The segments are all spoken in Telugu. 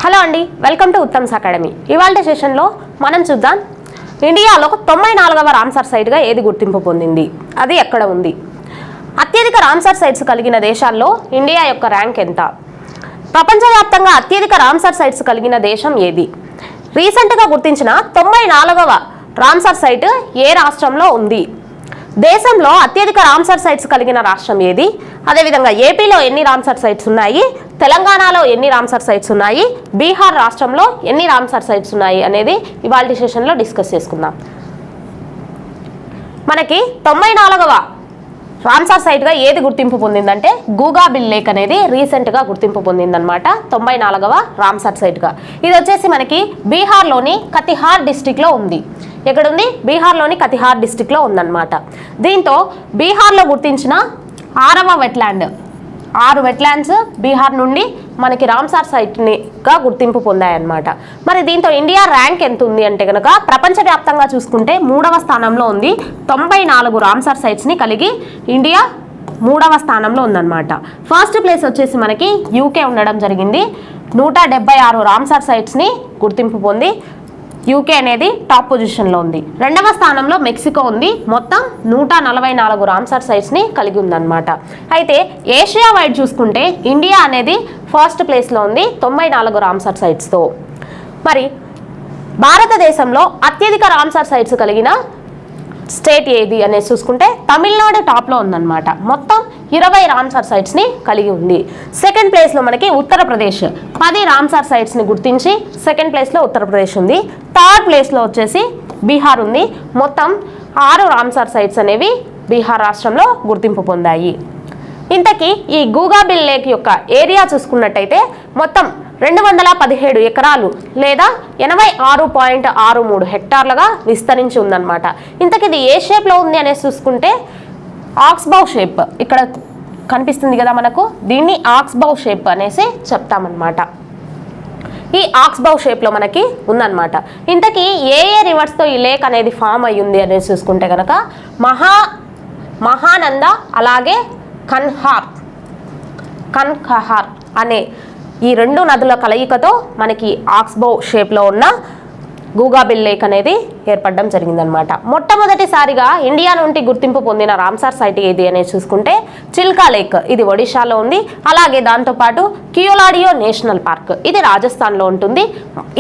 హలో అండి, వెల్కమ్ టు ఉత్తమ్స్ అకాడమీ. ఇవాళ సెషన్లో మనం చూద్దాం ఇండియాలో 94వ రామ్సార్ సైట్గా ఏది గుర్తింపు పొందింది, అది ఎక్కడ ఉంది, అత్యధిక రామ్సార్ సైట్స్ కలిగిన దేశాల్లో ఇండియా యొక్క ర్యాంక్ ఎంత, ప్రపంచవ్యాప్తంగా అత్యధిక రామ్సార్ సైట్స్ కలిగిన దేశం ఏది, రీసెంట్గా గుర్తించిన 94వ రామ్సార్ సైట్ ఏ రాష్ట్రంలో ఉంది, దేశంలో అత్యధిక రామ్సార్ సైట్స్ కలిగిన రాష్ట్రం ఏది, అదేవిధంగా ఏపీలో ఎన్ని రామ్సార్ సైట్స్ ఉన్నాయి, తెలంగాణలో ఎన్ని రామ్సార్ సైట్స్ ఉన్నాయి, బీహార్ రాష్ట్రంలో ఎన్ని రామ్సార్ సైట్స్ ఉన్నాయి అనేది ఇవాళ సెషన్లో డిస్కస్ చేసుకుందాం. మనకి 94వ రామ్సార్ సైట్గా ఏది గుర్తింపు పొందిందంటే గూగాబిల్ లేక్ అనేది రీసెంట్గా గుర్తింపు పొందిందనమాట 94వ రామ్సార్ సైట్గా. ఇది వచ్చేసి మనకి బీహార్లోని కతిహార్ డిస్టిక్లో ఉంది. ఎక్కడుంది? బీహార్లోని కతిహార్ డిస్టిక్లో ఉందన్నమాట. దీంతో బీహార్లో గుర్తించిన 6వ వెట్లాండ్, 6 వెట్లాండ్స్ బీహార్ నుండి మనకి రామ్సార్ సైట్గా గుర్తింపు పొందాయన్నమాట. మరి దీంతో ఇండియా ర్యాంక్ ఎంత ఉంది అంటే కనుక ప్రపంచవ్యాప్తంగా చూసుకుంటే 3వ స్థానంలో ఉంది. 94 రామ్సార్ సైట్స్ని కలిగి ఇండియా 3వ స్థానంలో ఉందన్నమాట. ఫస్ట్ ప్లేస్ వచ్చేసి మనకి యూకే ఉండడం జరిగింది. 176 రామ్సార్ సైట్స్ని గుర్తింపు పొంది యూకే అనేది టాప్ పొజిషన్లో ఉంది. 2వ స్థానంలో మెక్సికో ఉంది. మొత్తం 144 రామ్సార్ సైట్స్ని కలిగి ఉందన్నమాట. అయితే ఏషియా వైడ్ చూసుకుంటే ఇండియా అనేది ఫస్ట్ ప్లేస్లో ఉంది 94 రామ్సార్ సైట్స్తో. మరి భారతదేశంలో అత్యధిక రామ్సార్ సైట్స్ కలిగిన స్టేట్ ఏది అనేది చూసుకుంటే తమిళనాడు టాప్లో ఉందన్నమాట. మొత్తం 20 రామ్సార్ సైట్స్ని కలిగి ఉంది. సెకండ్ ప్లేస్లో మనకి ఉత్తరప్రదేశ్ 10 రామ్సార్ సైట్స్ని గుర్తించి సెకండ్ ప్లేస్లో ఉత్తరప్రదేశ్ ఉంది. థర్డ్ ప్లేస్లో వచ్చేసి బీహార్ ఉంది. మొత్తం 6 రామ్సార్ సైట్స్ అనేవి బీహార్ రాష్ట్రంలో గుర్తింపు పొందాయి. ఇంతకీ ఈ గూగాబిల్ లేక్ యొక్క ఏరియా చూసుకున్నట్టయితే మొత్తం 217 ఎకరాలు లేదా 86.63 హెక్టార్లుగా విస్తరించి ఉందన్నమాట. ఇంతకీ ఇది ఏ షేప్లో ఉంది అనేసి చూసుకుంటే ఆక్స్బౌ షేప్, ఇక్కడ కనిపిస్తుంది కదా మనకు, దీన్ని ఆక్స్బౌ షేప్ అనేసి చెప్తామన్నమాట. ఈ ఆక్స్బౌ షేప్లో మనకి ఉందన్నమాట. ఇంతకీ ఏ రివర్స్తో ఈ లేక్ అనేది ఫామ్ అయ్యింది అనేసి చూసుకుంటే కనుక మహానంద అలాగే కన్ఖహార్ అనే ఈ 2 నదుల కలయికతో మనకి ఆక్స్బౌ షేప్లో ఉన్న గూగాబిల్ లేక్ అనేది ఏర్పడడం జరిగిందనమాట. మొట్టమొదటిసారిగా ఇండియా నుండి గుర్తింపు పొందిన రామ్సార్ సైట్ ఏది అనేది చూసుకుంటే చిల్కా లేక్, ఇది ఒడిశాలో ఉంది. అలాగే దాంతోపాటు కియోలాడియో నేషనల్ పార్క్, ఇది రాజస్థాన్లో ఉంటుంది.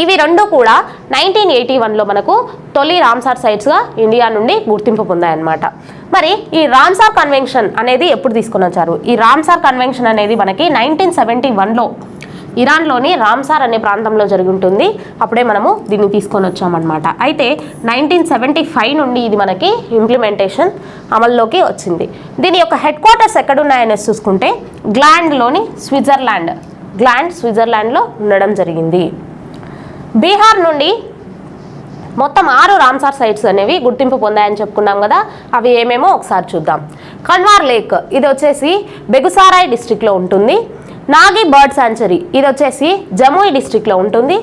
ఇవి 2 కూడా 1981లో మనకు తొలి రామ్సార్ సైట్స్గా ఇండియా నుండి గుర్తింపు పొందాయన్నమాట. మరి ఈ రామ్సార్ కన్వెన్షన్ అనేది ఎప్పుడు తీసుకొని వచ్చారు? ఈ రామ్సార్ కన్వెన్షన్ అనేది మనకి 1971లో ఇరాన్లోని రామ్సార్ అనే ప్రాంతంలో జరిగి ఉంటుంది. అప్పుడే మనము దీన్ని తీసుకొని వచ్చామన్నమాట. అయితే 1975 నుండి ఇది మనకి ఇంప్లిమెంటేషన్ అమల్లోకి వచ్చింది. దీని యొక్క హెడ్ క్వార్టర్స్ ఎక్కడున్నాయనేసి చూసుకుంటే గ్లాండ్లోని స్విట్జర్లాండ్లో ఉండడం జరిగింది. బీహార్ నుండి మొత్తం 6 రామ్సార్ సైట్స్ అనేవి గుర్తింపు పొందాయని చెప్పుకున్నాం కదా, అవి ఏమేమో ఒకసారి చూద్దాం. కన్వార్ లేక్, ఇది వచ్చేసి బెగుసారాయ్ డిస్ట్రిక్ట్లో ఉంటుంది. నాగి బర్డ్ శాంచురీ, ఇది వచ్చేసి జముయి డిస్ట్రిక్ట్లో ఉంటుంది.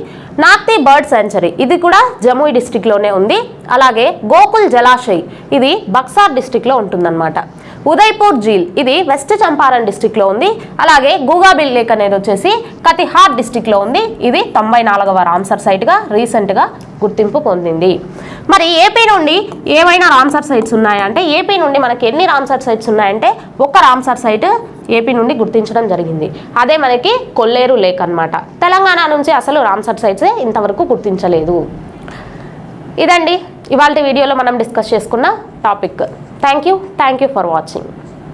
నాగ్తి బర్డ్ శాంచురీ, ఇది కూడా జముయి డిస్ట్రిక్ట్లోనే ఉంది. అలాగే గోకుల్ జలాశయ్, ఇది బక్సార్ డిస్ట్రిక్ట్లో ఉంటుందన్నమాట. ఉదయ్పూర్ జీల్, ఇది వెస్ట్ చంపారన్ డిస్ట్రిక్ట్లో ఉంది. అలాగే గూగాబిల్ లేక్ అనేది వచ్చేసి కతిహార్ డిస్ట్రిక్ట్లో ఉంది. ఇది 94వ రామ్సార్ సైట్గా రీసెంట్గా గుర్తింపు పొందింది. మరి ఏపీ నుండి ఏమైనా రామ్సార్ సైట్స్ ఉన్నాయా అంటే ఏపీ నుండి మనకి ఎన్ని రామ్సార్ సైట్స్ ఉన్నాయంటే 1 రామ్సార్ సైట్ ఏపీ నుండి గుర్తించడం జరిగింది. అదే మనకి కొల్లేరు లేక్ అన్నమాట. తెలంగాణ నుంచి అసలు రామ్సార్ సైట్సే ఇంతవరకు గుర్తించలేదు. ఇదండి ఇవాళ వీడియోలో మనం డిస్కస్ చేసుకున్న topic. Thank you for watching.